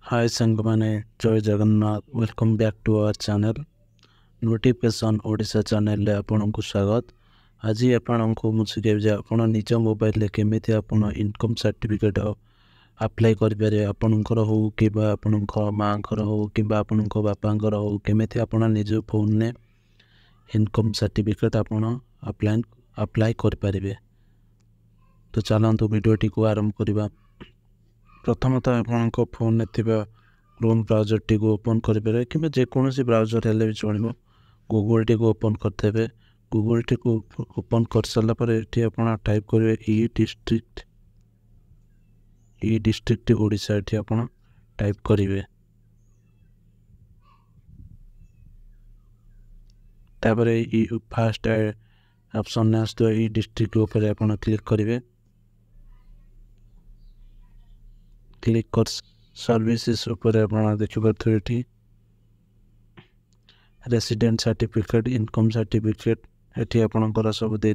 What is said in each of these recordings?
हाय संग माने Jai Jagannath welcome back to our channel notification Odisha channel रे आपन को स्वागत। आज आपन को मुझे जे आपन निज मोबाइल रे केमिति आपन इनकम सर्टिफिकेट अप्लाई कर पारे आपनकर हो कि आपनकर मांकर हो कि आपनकर बापांकर हो केमिति आपन निज फोन ने इनकम सर्टिफिकेट आपन अप्लाई कर पारे। तो चलंतु वीडियोटी को आरंभ करबा। प्रथमतः आपको phone Chrome browser T open करेंगे कि जेकोसी ब्राउजर हेल्ले भी चलो गूगल टी ओपन करते गूगल टी ओपन कर सारापर ये आप टाइप करेंगे ई डिस्ट्रिक्ट ओडिशा ये आप टाइप करेंगे। तापर फास्ट ऑप्शन आसो ई डिस्ट्रिक्ट ऊपर आप क्लिक करेंगे। क्लिक कर सर्विसेस ऊपर आप देखिए रेसिडेंट सर्टिफिकेट इनकम सर्टिफिकेट ये आपंकर सब दे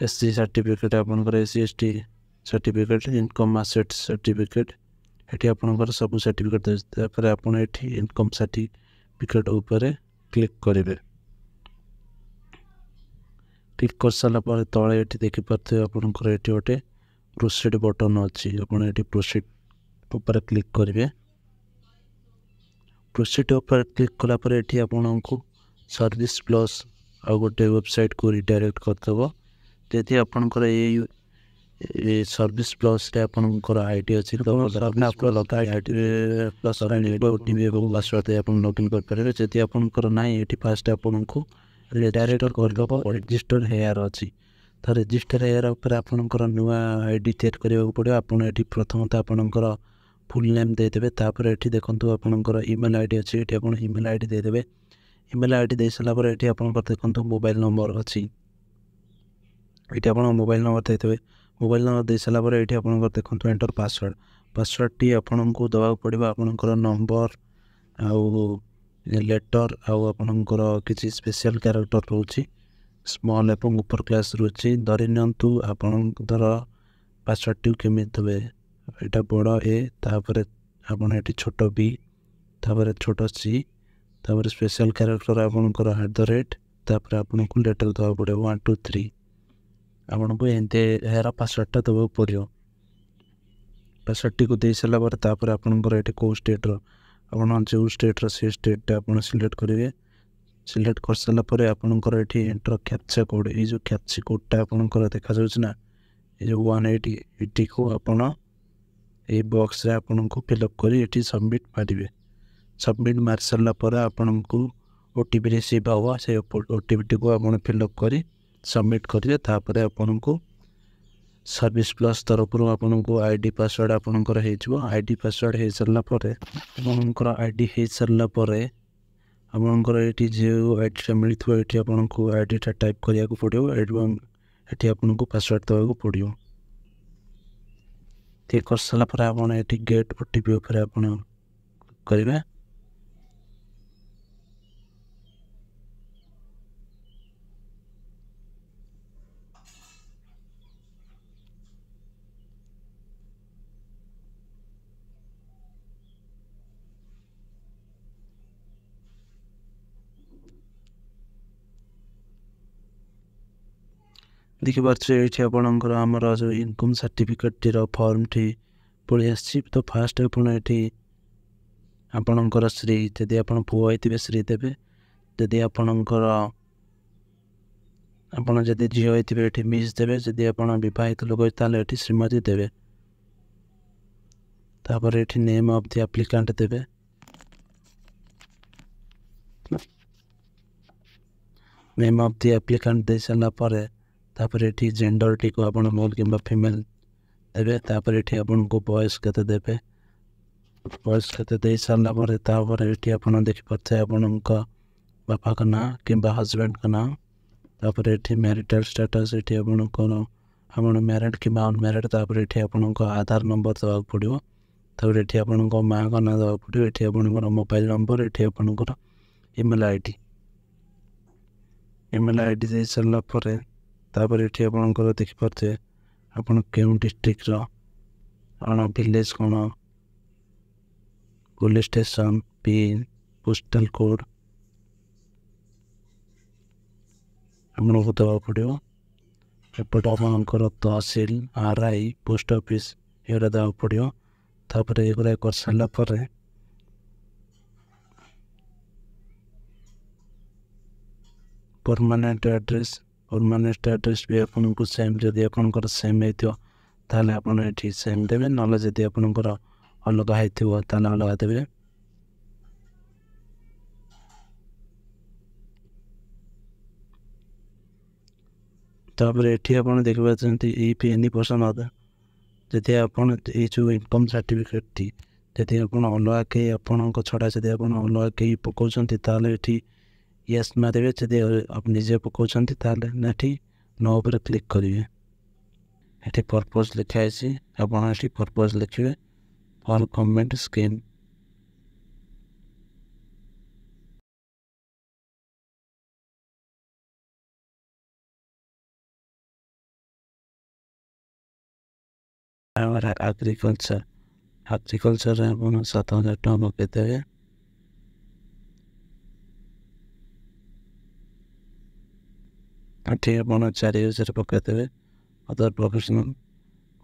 एससी सर्टिफिकेट आपंकर SC ST certificate income asset certificate ये आपंकर सब सर्टिफिकेट आप इनकम सर्टिफिकेट ऊपर क्लिक करेंगे। क्लिक कर सारापर तले ये देखिपे आपंकर ये गोटे प्रोसीड बटन अच्छी आपड़ ये प्रोसीड ऊपर क्लिक करेंगे। प्रोसीड ऊपर क्लिक कलापर ये आपन को सर्विस प्लस आ गोटे वेबसाइट को रिडायरेक्ट करदेव। यदि आपंकर ये सर्विस प्लस आपंकर आईडी अच्छी प्लस ओटीपी पासवर्ड आप लॉगिन करेंगे। जदि आपंकर ना ये फास्ट आपन को रिडायरेक्ट कर रजिस्टर हेयर अच्छी तो रजिस्टर हेयर उपर आपंकर नुआ आईडी तैयार करने पड़ो। आपड़ ये प्रथमतः आपंकर फुल नेम देदेवे। तापर ये देखो आपंकर ईमेल आईडी अच्छी ये आप ईमेल आईडी देदेवे। ईमेल आईडी दे सारापर ये आपंकर देखो मोबाइल नंबर अच्छी ये आप मोबाइल नंबर देते। मोबाइल नंबर दे सारापर ये आपंकर देखो एंटर पासवर्ड पासवर्ड टी आपन को दवा पड़ो। आपंकर नंबर आउ लेटर आउ आपंकर किसी स्पेशल कैरेक्टर रोचे स्मॉल एवं ऊपर क्लास रोचे धरी नियंतु आपन धर पासवर्ड टी केमी देवे यहाँ बड़ ए तापर आपन ये छोट बी तापर छोट सी तापर स्पेशल कैरेक्टर आपंकर @ तापर आपन को लेटर दवा पड़ो 1 2 3 आपन को एंते यार पासवर्डटा दवा पड़ो। पासवर्ड टी को दे सारापर तापर आपनकर ये कौ स्टेट आपन जो स्टेट से स्टेट आप सिलेक्ट करेंगे। सिलेक्ट कर सारापर आपनकर ये एंटर कैप्चा कोड ये जो कैप्चा कोडटा आपनकर देखा जाउछना ये जो 180 को आपन ये बॉक्स रे आपन को फिलअप करी ये सबमिट मारे। सबमिट मार सारापर आपन को ओटीपी रिसीव हुआ से ओटीपी को आप फिलअप करी सबमिट करेंगे। तापर आपन को सर्विस प्लस तरफ आपन को आईडी पासवर्ड आपनकर हो आईडी पासवर्ड हो सारापर आपनकर आईडी हो सारापर आपनकर ये जो आईडी मिलता ये आपन को आईडीटा टाइप करा पड़ो एवं ये आपन को पासवर्ड देवाक पड़ो। ये कर सारापर आप गेट ओटीपी उपर आप करेंगे। देखिए ये आपंकर आमर जो income certificate T form T पलि आसी तो फास्ट ये आपणकर श्री जदि आप पुओ होते श्री देवे जदि आपणकर आपड़ जदि झील होते ये मिस देवे जदि आप बहित लोक ये श्रीमती देवे। तापर ये नेम ऑफ द एप्लिकेंट देवे। नेम ऑफ द एप्लिकेंट दे सारापर तापर ये जेंडर टी को आप मेल कि फीमेल देवे। तापर ये आपन को बयस के देवे बयस के दे सारापर तापर ये आप देखिपे आपण बापा का ना कि हजबैंड का ना। तापर ये मैरिटल स्टेटस ये आप मैरिड कि अनमैरिड। तापर ये आपन आधार नंबर देवाक पड़ो। तापर ये आपन माँ का ना देवाक पड़ो। ये आपन मोबाइल नंबर ये आपन ईमेल आईडी दे सारापर तापर ये आपनकर देखिपे आप क्यों डिस्ट्रिक्ट विलेज कौन police station pin postal code आपको देवा पड़ो। एपटे आपंकर तहसिल RI पोस्ट ऑफिस एगुड़ा देवा पड़ो। तापर एगुड़ा कर सारापर परमानेंट एड्रेस भी आपको सेम जदि आपंकर सेम हो ताले आप सेम देवे ना जदि आपंकर अलग हो अलग देवे। तापर ये आप देखिए इफ एनी पर्सन अदर जदि आप जो इनकम सर्टिफिकेट टी जदि आप अलग कहीं आपण छड़ा जदि आप अलग कहीं पकाउछंती ताले एठी यस मारे जदि आप निजे पकाउछंती ताले नाठी नो ऊपर क्लिक करिवे। एठी पर्पस लिखा है आपण एठी पर्पस लिखिवे फॉर गवर्नमेंट स्कीम। हमारा एग्रीकल्चर आप 7,000 टका पकईदेवे। ये आप 4,000 पकईदेवे। Other professional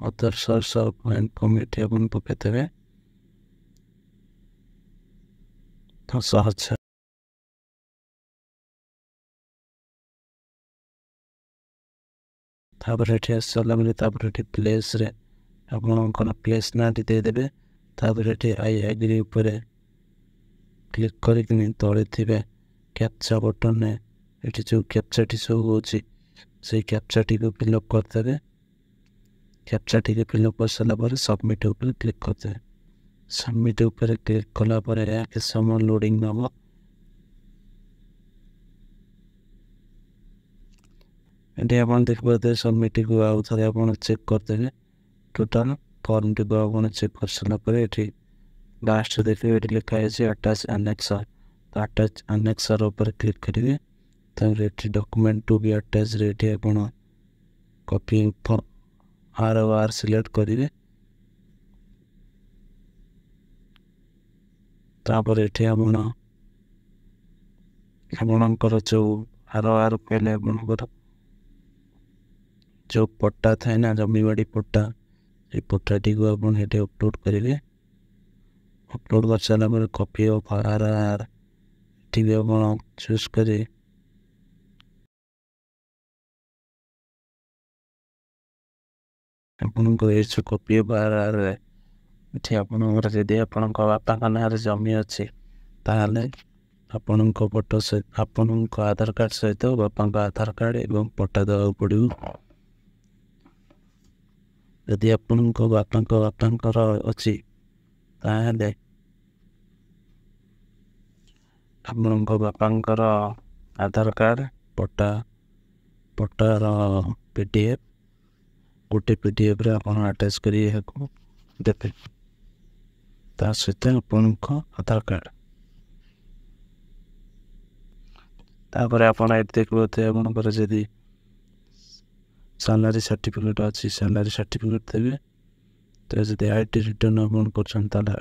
other source of income ये आप पकईदेवे 10,000। तापर ये आसला ये प्लेस रे आपन प्लेस ना देदेवे। तापर ये आई एग्री ऊपर क्लिक करके तले थे कैप्चा बटन ने ये जो कैप्चा टी शो हो कैप्चा टी को फिलअप करते। कैप्चा टी फिलअप कर सारापर सबमिट ऊपर क्लिक करते। सबमिट ऊपर क्लिक कलापर के समय लोडिंग नब। ये आप देखिए सबमिट को आउ थे आप चेक करते टोटाल फॉर्म टी को आप चेक कर सारापर ये लास्ट देखिए ये लिखा है अटैच एनेक्सर। तो अटैच एनेक्सर ऊपर क्लिक करेंगे तब ये document to be attach ready आप कॉपी ROR सिलेक्ट करेंगे। तापर ये आपणकर जो ROR पहले आपणकर जो पट्टा थाए ना जमीवाड़ी पट्टा ये पट्टाटी को आप अपलोड करेंगे। अपलोड कर सारापर कॉपी ऑफ ROR टी आप चूज करें। आपंकर ये कॉपी ऑफ ROR ये आपंकर जदि आपण बापा ना जमी अच्छी ताले आपण फोटो सहित आपण आधार कार्ड सहित बापा आधार कार्ड एवं पट्टा देवा पड़ो। यदि आपण बापा अच्छी ताले आपण बापांकर आधार कार्ड पट्टा पट्टार PDF गोटे PDF रे आपण अटैच करिए देते ता सहित आपण आधार कार्ड। तापर आपण ये देखते आपंकर जदि सैलरी सर्टिफिकेट अच्छी सैलरी सर्टिफिकेट देवे। तो जब IT रिटर्न आप कर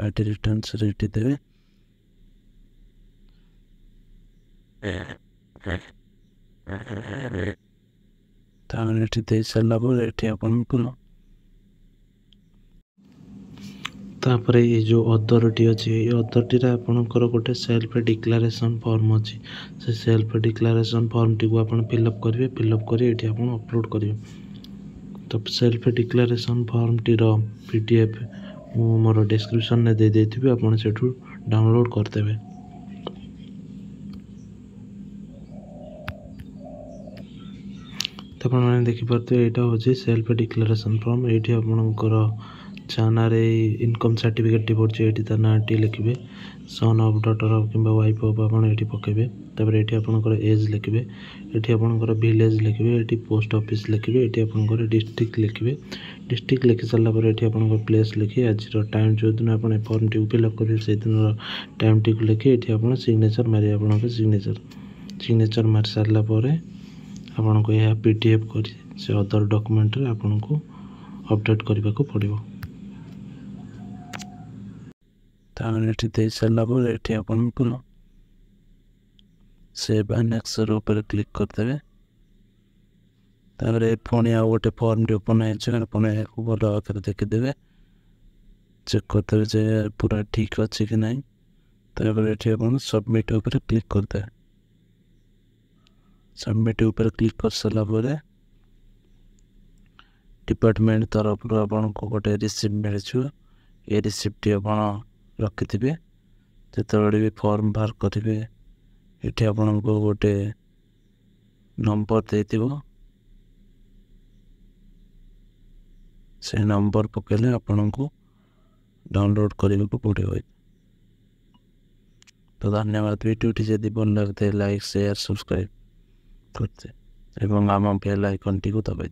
IT रिटर्न से देवे। दे सारापर ये आपंकर तापर ये जो अथॉरिटी अच्छी अथॉरिटी आपंकर गोटे सेल्फ डिक्लेरेशन फॉर्म अच्छी से सेल्फ डिक्लेरेशन फॉर्म टी को आप फिलअप करेंगे। फिलअप कर अपलोड करेंगे। तो self declaration form T PDF मोर डिस्क्रिप्शन में दे देथिबे आपण सेठू डाउनलोड करदेवे। तो आप देखिपे यहाँ हूँ सेल्फ डिक्लेरेशन फॉर्म ये आपंकर चाना रे इनकम सर्टिफिकेट पड़े ये ना टी लिखे सन ऑफ डॉटर ऑफ कि वाइफ ऑफ आप पकेबे। तापर ये आपंकर एज लिखे ये आपंकर विलेज लिखे ये पोस्ट ऑफिस लिखे ये आपंकर डिस्ट्रिक्ट लिखे डिस्ट्रिक्ट लिखि सारापर ये आपंकर प्लेस लिखे आज टाइम जो दिन आप फॉर्म टी फिलअप करेंगे से दिन टाइम टी को लिखे ये आप सिग्नेचर मारे आप सिग्नेचर मारी सारापर आपन को यह PDF कर से अदर डॉक्यूमेंट रे आपन को अपडेट करने को पड़ो। तापर ये दे सारा पर ये आपन सेव एंड नेक्स्ट ऊपर क्लिक करदे तापर पुणी आ गोटे फॉर्म टे ओपन है पुणी भल आकर देखीदे चेक करदे जे पूरा ठीक अच्छे कि नहीं तापर ये आप सबमिट ऊपर क्लिक करदे सबमिट ऊपर क्लिक कर सारा पर डिपार्टमेंट तरफ आपन को गोटे रिसीप्ट मिल ये रिसीप्ट आप रखि जो भी फॉर्म बाहर करेंगे ये आपन को गोटे नंबर दे से नंबर पकड़े आपन को डाउनलोड करने को पड़े। तो धन्यवाद वीडियोटी जदि भल लगते लाइक शेयर सब्सक्राइब करते एवं आम बेल आइकन टी को दबाई।